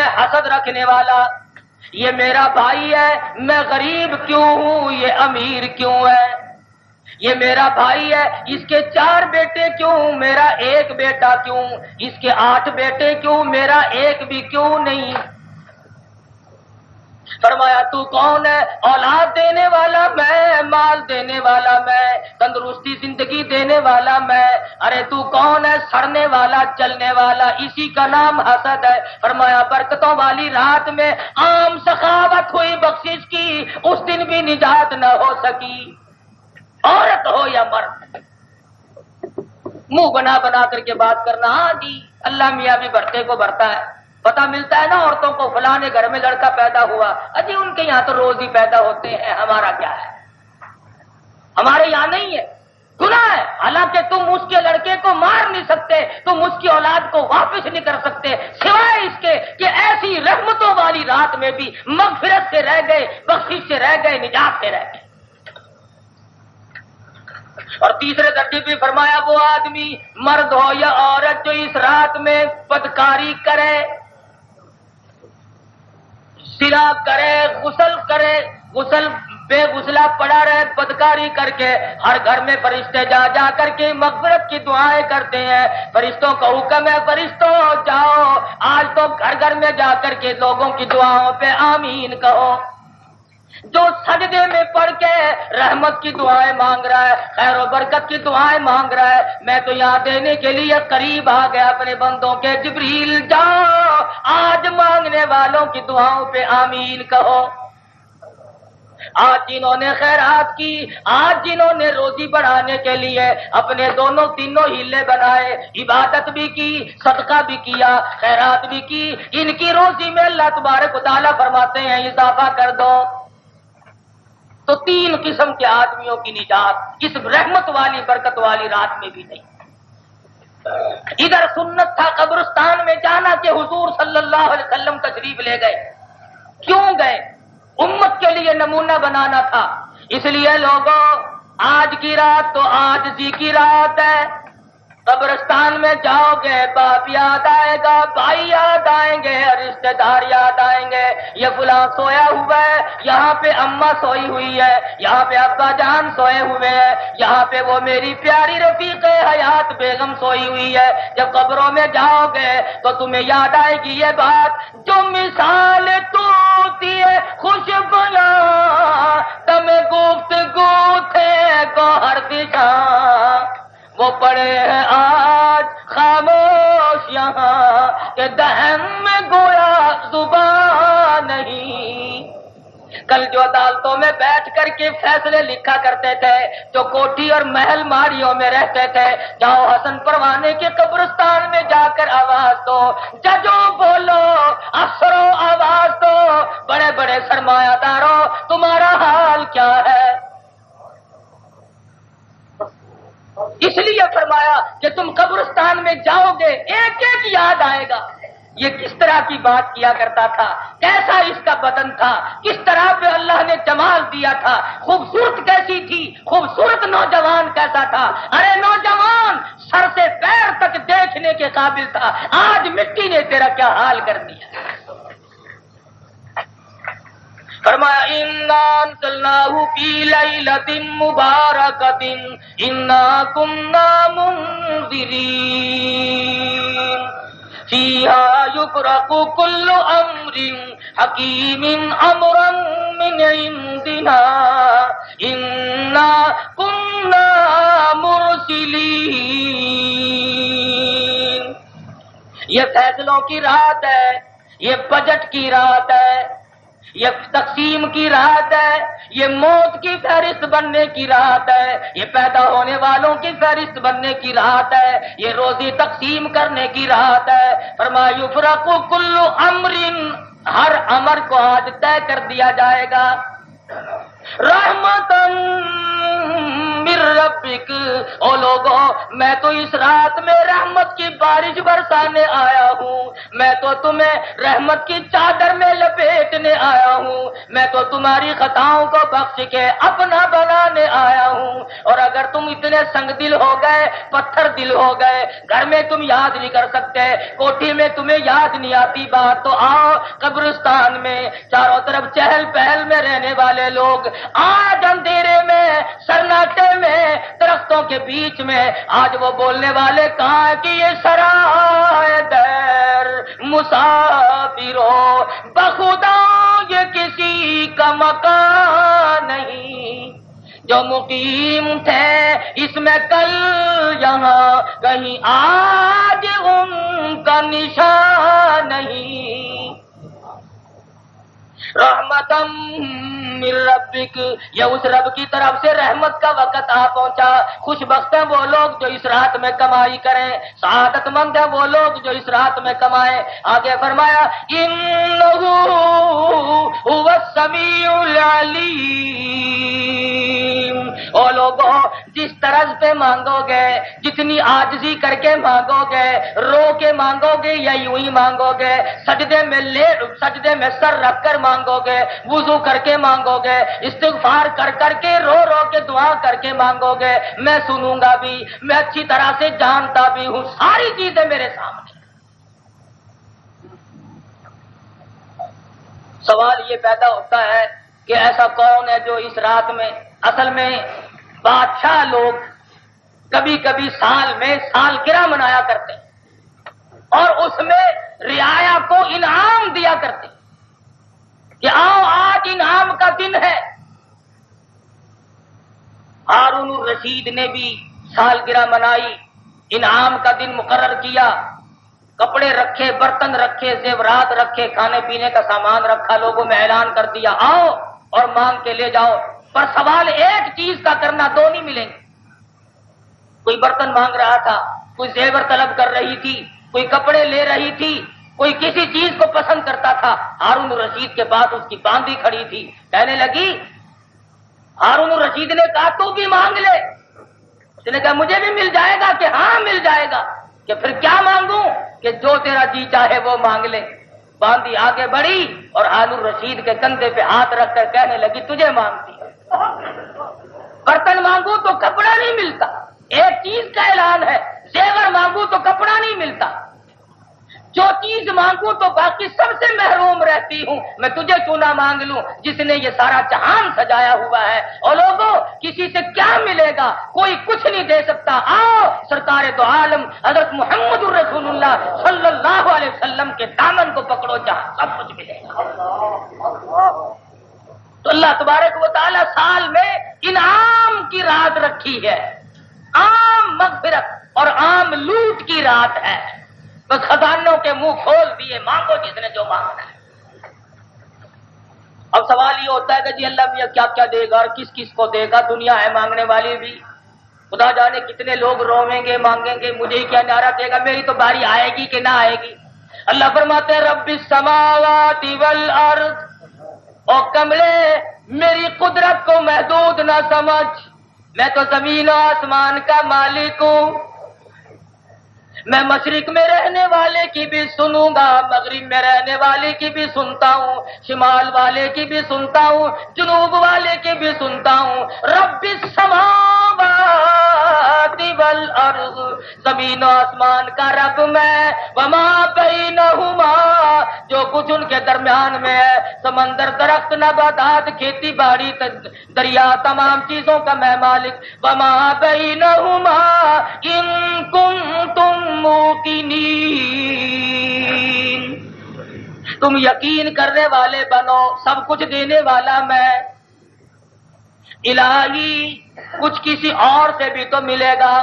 میں حسد رکھنے والا، یہ میرا بھائی ہے میں غریب کیوں ہوں، یہ امیر کیوں ہے، یہ میرا بھائی ہے اس کے 4 بیٹے کیوں میرا 1 بیٹا کیوں، اس کے 8 بیٹے کیوں میرا 1 بھی کیوں نہیں۔ فرمایا تو کون ہے؟ اولاد دینے والا میں، مال دینے والا میں، تندرستی زندگی دینے والا میں، ارے تو کون ہے؟ سڑنے والا چلنے والا، اسی کا نام حسد ہے۔ فرمایا برکتوں والی رات میں عام سخاوت ہوئی بخشش کی، اس دن بھی نجات نہ ہو سکی، عورت ہو یا مرد، منہ بنا بنا کر کے بات کرنا، ہاں جی اللہ میاں بھی بھرتے کو بھرتا ہے، پتہ ملتا ہے نا عورتوں کو فلاں گھر میں لڑکا پیدا ہوا، اجی ان کے یہاں تو روز ہی پیدا ہوتے ہیں، ہمارا کیا ہے، ہمارے یہاں نہیں ہے، گناہ ہے، حالانکہ تم اس کے لڑکے کو مار نہیں سکتے، تم اس کی اولاد کو واپس نہیں کر سکتے، سوائے اس کے کہ ایسی رحمتوں والی رات میں بھی مغفرت سے رہ گئے، بخشش سے رہ گئے، نجات سے رہ گئے۔ اور تیسرے درجے پہ فرمایا وہ آدمی مرد ہو یا عورت جو اس رات میں بدکاری کرے، زنا کرے، غسل کرے، غسل بے غسلہ پڑا رہے، بدکاری کر کے، ہر گھر میں فرشتے جا جا کر کے مغفرت کی دعائیں کرتے ہیں، فرشتوں کا حکم ہے فرشتوں جاؤ آج تو گھر گھر میں جا کر کے لوگوں کی دعاؤں پہ آمین کہو، جو سجدے میں پڑھ کے رحمت کی دعائیں مانگ رہا ہے، خیر و برکت کی دعائیں مانگ رہا ہے، میں تو یہاں دینے کے لیے قریب آ گیا اپنے بندوں کے، جبریل جاؤ آج مانگنے والوں کی دعاؤں پہ آمین کہو۔ آج جنہوں نے خیرات کی، آج جنہوں نے روزی بڑھانے کے لیے اپنے دونوں تینوں ہیلے بنائے، عبادت بھی کی، صدقہ بھی کیا، خیرات بھی کی، ان کی روزی میں اللہ تبارک و تعالیٰ فرماتے ہیں اضافہ کر دو۔ تو 3 قسم کے آدمیوں کی نجات اس رحمت والی برکت والی رات میں بھی نہیں۔ ادھر سنت تھا قبرستان میں جانا کہ حضور صلی اللہ علیہ وسلم تشریف لے گئے، کیوں گئے؟ امت کے لیے نمونہ بنانا تھا، اس لیے لوگوں آج کی رات تو عاجزی کی رات ہے، قبرستان میں جاؤ گے باپ یاد آئے گا، بھائی یاد آئیں گے، رشتے دار یاد آئیں گے، یہ فلاں سویا ہوا ہے، یہاں پہ اماں سوئی ہوئی ہے، یہاں پہ ابا جان سوئے ہوئے ہیں، یہاں پہ وہ میری پیاری رفیق حیات بیگم سوئی ہوئی ہے۔ جب قبروں میں جاؤ گے تو تمہیں یاد آئے گی یہ بات، جو مثال توتی ہے خوشبو تم گفتگو تھے گوہر دشا، وہ پڑے ہیں آج خاموش یہاں کہ دہن میں گویا زبان نہیں۔ کل جو عدالتوں میں بیٹھ کر کے فیصلے لکھا کرتے تھے، جو کوٹھی اور محل ماریوں میں رہتے تھے، جاؤ حسن پروانے کے قبرستان میں جا کر آواز دو، ججوں بولو، افسروں آواز دو، بڑے بڑے سرمایہ داروں تمہارا حال کیا ہے؟ اس لیے فرمایا کہ تم قبرستان میں جاؤ گے ایک ایک یاد آئے گا، یہ کس طرح کی بات کیا کرتا تھا، کیسا اس کا بدن تھا، کس طرح پہ اللہ نے جمال دیا تھا، خوبصورت کیسی تھی، خوبصورت نوجوان کیسا تھا، ارے نوجوان سر سے پیر تک دیکھنے کے قابل تھا، آج مٹی نے تیرا کیا حال کر دیا۔ فرمایا اِنَّا أَنزَلْنَاهُ فِي لَيْلَةٍ مُبَارَكَةٍ إِنَّا كُنَّا مُنذِرِينَ فِيهَا يُفْرَقُ كُلُّ أَمْرٍ حَكِيمٍ أَمْرًا مِّنْ عِندِنَا إِنَّا كُنَّا مُرْسِلِينَ۔ یہ فیصلوں کی رات ہے، یہ بجٹ کی رات ہے، یہ تقسیم کی رات ہے، یہ موت کی فہرست بننے کی رات ہے، یہ پیدا ہونے والوں کی فہرست بننے کی رات ہے، یہ روزی تقسیم کرنے کی رات ہے۔ فرمایا یفرق کل امر، ہر امر کو آج طے کر دیا جائے گا۔ رحمتن من ربک، او لوگو میں تو اس رات میں رحمت کی بارش برسانے آیا ہوں، میں تو تمہیں رحمت کی چادر میں لپیٹنے آیا ہوں، میں تو تمہاری خطاؤں کو بخش کے اپنا بنانے آیا ہوں۔ اور اگر تم اتنے سنگ دل ہو گئے، پتھر دل ہو گئے، گھر میں تم یاد نہیں کر سکتے، کوٹھی میں تمہیں یاد نہیں آتی بات، تو آؤ قبرستان میں چاروں طرف چہل پہل میں رہنے والے لوگ، آج اندھیرے میں سناٹے میں درختوں کے بیچ میں آج وہ بولنے والے کہاں ہیں کہ یہ سرائے دیر مسافروں بخدا یہ کسی کا مکان نہیں، جو مقیم تھے اس میں کل یہاں کہیں آج ان کا نشان نہیں۔ رحمتم من ربک، یہ اس رب کی طرف سے رحمت کا وقت آ پہنچا۔ خوش بخت ہیں وہ لوگ جو اس رات میں کمائی کریں، سعادت مند ہیں وہ لوگ جو اس رات میں کمائیں۔ آگے فرمایا انہ هو السمیع العلیم، او لوگوں جس طرز پہ مانگو گے، جتنی عاجزی کر کے مانگو گے، رو کے مانگو گے یا یوں ہی مانگو گے، سجدے میں سر رکھ کر مانگو گے، وضو کر کے مانگو گے، استغفار کر کر کے رو رو کے دعا کر کے مانگو گے، میں سنوں گا بھی، میں اچھی طرح سے جانتا بھی ہوں، ساری چیزیں میرے سامنے۔ سوال یہ پیدا ہوتا ہے کہ ایسا کون ہے جو اس رات میں، اصل میں بادشاہ لوگ کبھی کبھی سال میں سالگرہ منایا کرتے اور اس میں رعایا کو انعام دیا کرتے کہ آؤ آج انعام کا دن ہے۔ ہارون الرشید نے بھی سالگرہ منائی، انعام کا دن مقرر کیا، کپڑے رکھے، برتن رکھے، زیورات رکھے، کھانے پینے کا سامان رکھا، لوگوں میں اعلان کر دیا آؤ اور مانگ کے لے جاؤ۔ پر سوال ایک چیز کا کرنا، دو نہیں ملیں گے۔ کوئی برتن مانگ رہا تھا، کوئی زیور طلب کر رہی تھی، کوئی کپڑے لے رہی تھی، کوئی کسی چیز کو پسند کرتا تھا۔ ہارون الرشید کے پاس اس کی باندھی کھڑی تھی، کہنے لگی، ہارون الرشید نے کہا تو بھی مانگ لے، اس نے کہا مجھے بھی مل جائے گا کہ ہاں مل جائے گا، کہ پھر کیا مانگوں کہ جو تیرا جی چاہے وہ مانگ لے۔ باندھی آگے بڑھی اور ہارون الرشید کے کندھے پہ ہاتھ رکھ کر کہنے لگی تجھے مانگتی ہے۔ برتن مانگوں تو کپڑا نہیں ملتا، ایک چیز کا اعلان ہے، زیور مانگوں تو کپڑا نہیں ملتا، جو چیز مانگوں تو باقی سب سے محروم رہتی ہوں، میں تجھے کیوں نہ مانگ لوں جس نے یہ سارا جہان سجایا ہوا ہے۔ اور لوگوں کسی سے کیا ملے گا، کوئی کچھ نہیں دے سکتا، آؤ سرکار دو عالم حضرت محمد رسول اللہ صلی اللہ علیہ وسلم کے دامن کو پکڑو، جہاں سب کچھ ملے گا۔ تو اللہ تبارک و تعالی سال میں انعام کی رات رکھی ہے، عام مغفرت اور عام لوٹ کی رات ہے، بس خزانوں کے منہ کھول دیے، مانگو جس نے جو مانگنا ہے۔ اب سوال یہ ہوتا ہے کہ جی اللہ میاں کیا کیا دے گا اور کس کس کو دے گا، دنیا ہے مانگنے والی بھی، خدا جانے کتنے لوگ رویں گے مانگیں گے، مجھے ہی کیا نعرہ دے گا، میری تو باری آئے گی کہ نہ آئے گی۔ اللہ فرماتے ہیں رب السماوات والارض، اور کملے میری قدرت کو محدود نہ سمجھ، میں تو زمین و آسمان کا مالک ہوں، میں مشرق میں رہنے والے کی بھی سنوں گا، مغرب میں رہنے والے کی بھی سنتا ہوں، شمال والے کی بھی سنتا ہوں، جنوب والے کی بھی سنتا ہوں۔ رب السماوات والارض، زمین و آسمان کا رب میں، وما بینہما، جو کچھ ان کے درمیان میں ہے، سمندر، درخت، نباتات، کھیتی باڑی، دریا، تمام چیزوں کا میں مالک۔ وما بینہما ان کنتم موقنین، تم یقین کرنے والے بنو، سب کچھ دینے والا میں، الہی کچھ کسی اور سے بھی تو ملے گا۔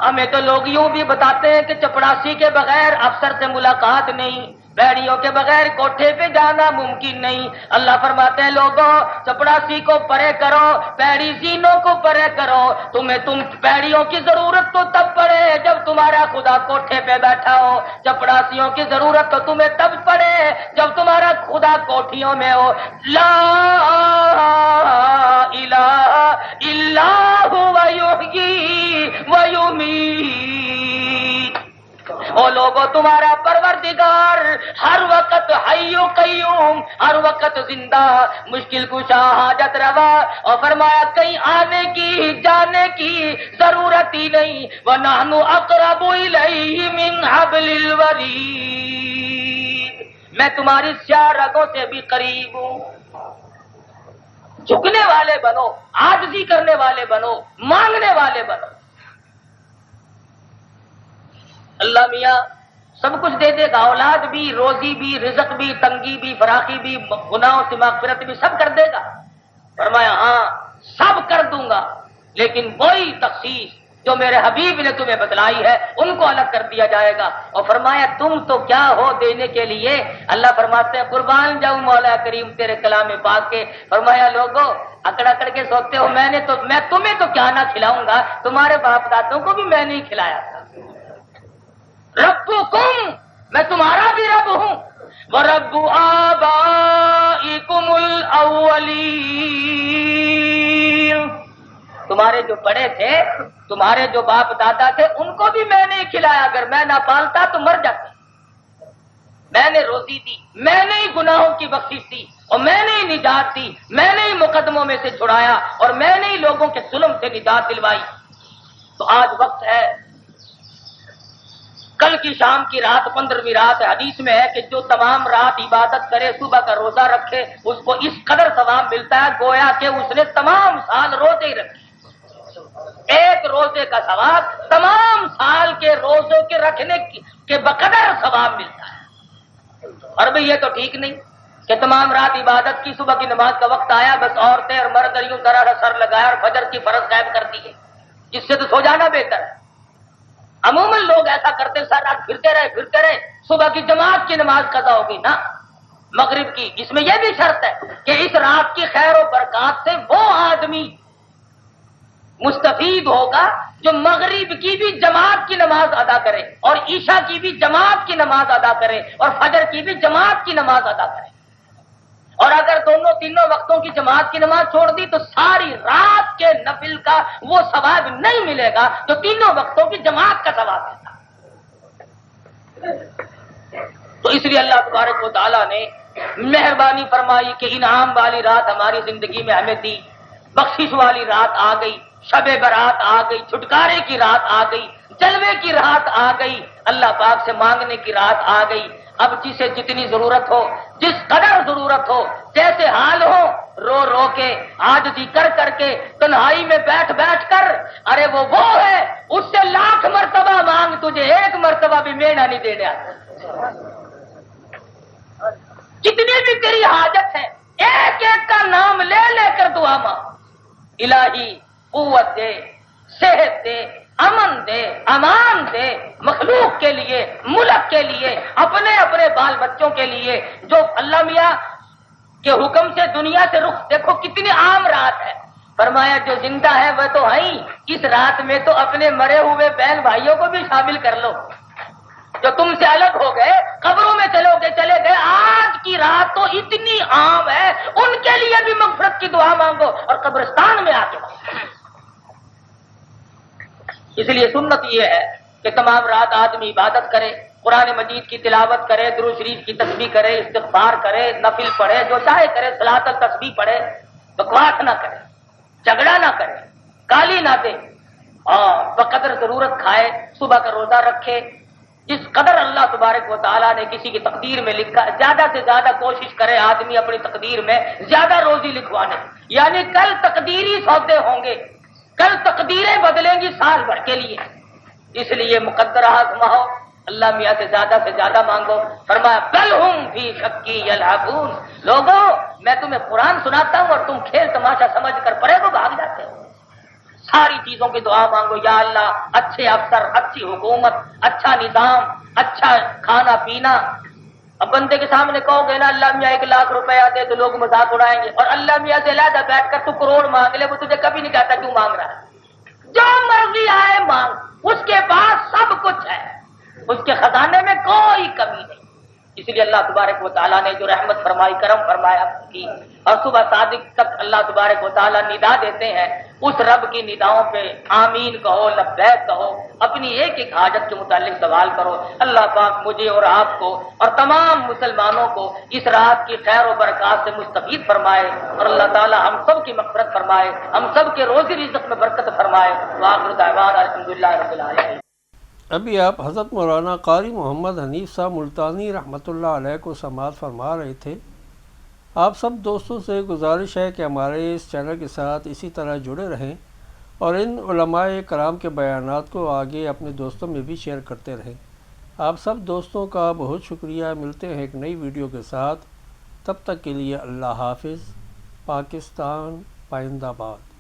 ہمیں تو لوگ یوں بھی بتاتے ہیں کہ چپڑاسی کے بغیر افسر سے ملاقات نہیں، بیڑیوں کے بغیر کوٹھے پہ جانا ممکن نہیں۔ اللہ فرماتے ہیں لوگوں چپڑاسی کو پرے کرو، پیڑی زینوں کو پرے کرو، تم پیڑیوں کی ضرورت تو تب پڑے جب تمہارا خدا کوٹھے پہ بیٹھا ہو، چپڑاسیوں کی ضرورت تو تمہیں تب پڑے جب تمہارا خدا کوٹھیوں میں ہو۔ لا الہ الا هو یحیی و یمیت۔ او لوگو، تمہارا پروردگار ہر وقت حی و قیوم، ہر وقت زندہ، مشکل کشا، حاجت روا، اور فرمایا کہیں آنے کی جانے کی ضرورت ہی نہیں۔ وَنَحْنُ أَقْرَبُ إِلَيْهِ مِنْ حَبْلِ الْوَرِيدِ، میں تمہاری سیاہ رگوں سے بھی قریب ہوں۔ جھکنے والے بنو، عاجزی کرنے والے بنو، مانگنے والے بنو۔ اللہ میاں سب کچھ دے دے گا، اولاد بھی، روزی بھی، رزق بھی، تنگی بھی، فراخی بھی، گناہوں سے مغفرت بھی، سب کر دے گا۔ فرمایا ہاں سب کر دوں گا، لیکن وہی تخصیص جو میرے حبیب نے تمہیں بتلائی ہے ان کو الگ کر دیا جائے گا۔ اور فرمایا تم تو کیا ہو دینے کے لیے؟ اللہ فرماتے ہیں قربان جاؤں مولا کریم تیرے کلام پاک کے۔ فرمایا لوگو اکڑ اکڑ کے سوتے ہو، میں تمہیں تو کیا نہ کھلاؤں گا، تمہارے باپ دادوں کو بھی میں نہیں کھلایا تھا۔ ربکم، میں تمہارا بھی رب ہوں، وَرَبُّ آبائکم الاولین، تمہارے جو بڑے تھے، تمہارے جو باپ دادا تھے، ان کو بھی میں نے کھلایا۔ اگر میں نہ پالتا تو مر جاتے۔ میں نے روزی دی، میں نے ہی گناہوں کی بخشش دی، اور میں نے ہی نجات دی، میں نے ہی مقدموں میں سے چھڑایا، اور میں نے ہی لوگوں کے ظلم سے نجات دلوائی۔ تو آج وقت ہے، کل کی شام کی رات 15ویں رات ہے، حدیث میں ہے کہ جو تمام رات عبادت کرے، صبح کا روزہ رکھے، اس کو اس قدر ثواب ملتا ہے گویا کہ اس نے تمام سال روزے ہی رکھے۔ ایک روزے کا ثواب تمام سال کے روزوں کے رکھنے کے بقدر ثواب ملتا ہے۔ اور بھئی یہ تو ٹھیک نہیں کہ تمام رات عبادت کی، صبح کی نماز کا وقت آیا بس عورتیں اور مرد یوں طرح سر لگایا اور فجر کی فرض غائب کر دی ہے، اس سے تو سو جانا بہتر ہے۔ عموماً لوگ ایسا کرتے، ساری رات پھرتے رہے، صبح کی جماعت کی نماز قضا ہوگی نا، مغرب کی۔ اس میں یہ بھی شرط ہے کہ اس رات کی خیر و برکات سے وہ آدمی مستفید ہوگا جو مغرب کی بھی جماعت کی نماز ادا کرے، اور عشاء کی بھی جماعت کی نماز ادا کرے، اور فجر کی بھی جماعت کی نماز ادا کرے۔ اور اگر تینوں وقتوں کی جماعت کی نماز چھوڑ دی تو ساری رات کے نفل کا وہ ثواب نہیں ملے گا جو تینوں وقتوں کی جماعت کا ثواب ہے۔ تو اس لیے اللہ تبارک و تعالیٰ نے مہربانی فرمائی کہ انعام والی رات ہماری زندگی میں ہمیں دی، بخشش والی رات آ گئی، شب برات آ گئی، چھٹکارے کی رات آ گئی، جلوے کی رات آ گئی، اللہ پاک سے مانگنے کی رات آ گئی۔ اب جسے جتنی ضرورت ہو، جس قدر ضرورت ہو، جیسے حال ہو، رو رو کے، عاجزی کر کر کے، تنہائی میں بیٹھ بیٹھ کر، ارے وہ ہے اس سے لاکھ مرتبہ مانگ، تجھے ایک مرتبہ بھی مینا نہیں دینے آتا۔ جتنی بھی تیری حاجت ہے ایک ایک کا نام لے لے کر دعا مانگ، الہی قوت دے، صحت دے، امن دے، امان دے، مخلوق کے لیے، ملک کے لیے، اپنے بال بچوں کے لیے، جو اللہ میاں کے حکم سے دنیا سے رخ، دیکھو کتنی عام رات ہے، فرمایا جو زندہ ہے وہ تو ہے ہی، اس رات میں تو اپنے مرے ہوئے بہن بھائیوں کو بھی شامل کر لو، جو تم سے الگ ہو گئے، قبروں میں چلے گئے، آج کی رات تو اتنی عام ہے، ان کے لیے بھی مغفرت کی دعا مانگو اور قبرستان میں آ کے مانگو۔ اس لیے سنت یہ ہے کہ تمام رات آدمی عبادت کرے، قرآن مجید کی تلاوت کرے، درود شریف کی تسبیح کرے، استغفار کرے، نفل پڑھے، جو چاہے کرے، صلاۃ التسبیح پڑھے، بکواس نہ کرے، جھگڑا نہ کرے، گالی نہ دے، اور بقدر ضرورت کھائے، صبح کا روزہ رکھے، جس قدر اللہ تبارک و تعالیٰ نے کسی کی تقدیر میں لکھا، زیادہ سے زیادہ کوشش کرے آدمی اپنی تقدیر میں زیادہ روزی لکھوانے، یعنی کل تقدیری سودے ہوں گے، کل تقدیریں بدلیں گی سال بھر کے لیے، اس لیے مقدرات ماہو، اللہ میاں سے زیادہ مانگو۔ فرمایا بل ہم فی شکی یلعبون، لوگوں میں تمہیں قرآن سناتا ہوں اور تم کھیل تماشا سمجھ کر پرے کو بھاگ جاتے ہو۔ ساری چیزوں کی دعا مانگو، یا اللہ اچھے افسر، اچھی حکومت، اچھا نظام، اچھا کھانا پینا۔ اب بندے کے سامنے کہو گے نا اللہ میاں 1 لاکھ روپیہ دے تو لوگ مذاق اڑائیں گے، اور اللہ میاں سے علیحدہ بیٹھ کر تو کروڑ مانگ لے، وہ تجھے کبھی نہیں کہتا کیوں مانگ رہا ہے، جو مرضی آئے مانگ، اس کے پاس سب کچھ ہے، اس کے خزانے میں کوئی کمی نہیں۔ اس لیے اللہ تبارک و تعالیٰ نے جو رحمت فرمائی، کرم فرمایا کی، اور صبح صادق تک اللہ تبارک و تعالیٰ ندا دیتے ہیں، اس رب کی نداؤں پہ آمین کہو، لبیک کہو، اپنی ایک ایک حاجت کے متعلق سوال کرو۔ اللہ پاک مجھے اور آپ کو اور تمام مسلمانوں کو اس رات کی خیر و برکات سے مستفید فرمائے، اور اللہ تعالیٰ ہم سب کی مغفرت فرمائے، ہم سب کے روزی رزق میں برکت فرمائے۔ وآخر دعوانا الحمدللہ رب العالمین۔ ابھی آپ حضرت مولانا قاری محمد حنیف صاحب ملتانی رحمۃ اللہ علیہ کو سماعت فرما رہے تھے۔ آپ سب دوستوں سے گزارش ہے کہ ہمارے اس چینل کے ساتھ اسی طرح جڑے رہیں اور ان علماء کرام کے بیانات کو آگے اپنے دوستوں میں بھی شیئر کرتے رہیں۔ آپ سب دوستوں کا بہت شکریہ۔ ملتے ہیں ایک نئی ویڈیو کے ساتھ، تب تک کے لیے اللہ حافظ۔ پاکستان پائندہ باد۔